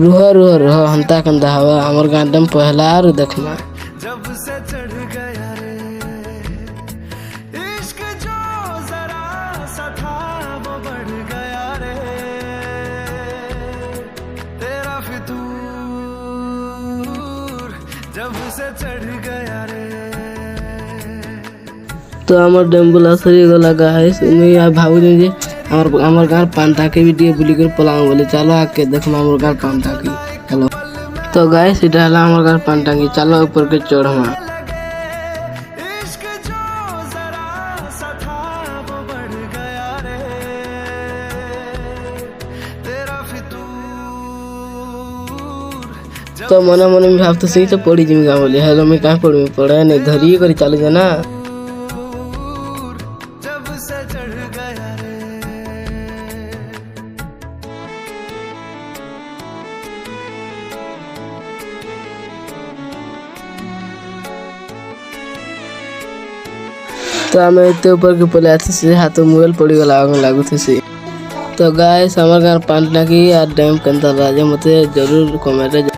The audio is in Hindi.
रुह रुह रुह हंता कंदा हवा हमर गांडम पहला आर देखना जब से चढ़ गया रे इश्क जो जरा सा था वो बढ़ गया रे तेरा फितूर जब से चढ़ गया रे। तो हमार डेम्बुला सरी गला गाइस मैं आ भाबू जे हमर गार पांता के वीडियो बुली कर पलाऊ बोले चलो आके देखमा हमर गार पांता की हेलो। तो गाइस इटा हला हमर गार पांता की चलो ऊपर के चढ़मा तो मने मने में भाव तो सही तो पड़ी जिम गा बोले हेलो मैं कहां पढ़ू पढ़े नहीं धरिए करी चालू जाना जब से चढ़ गया रे। तो हमें इतने ऊपर के पले आते से हाथ मोबाइल पड़ी गला लागू थे से। तो गाइस हमारे गांव पांटना की डैम के अंदर राजा मते जरूर कमेंट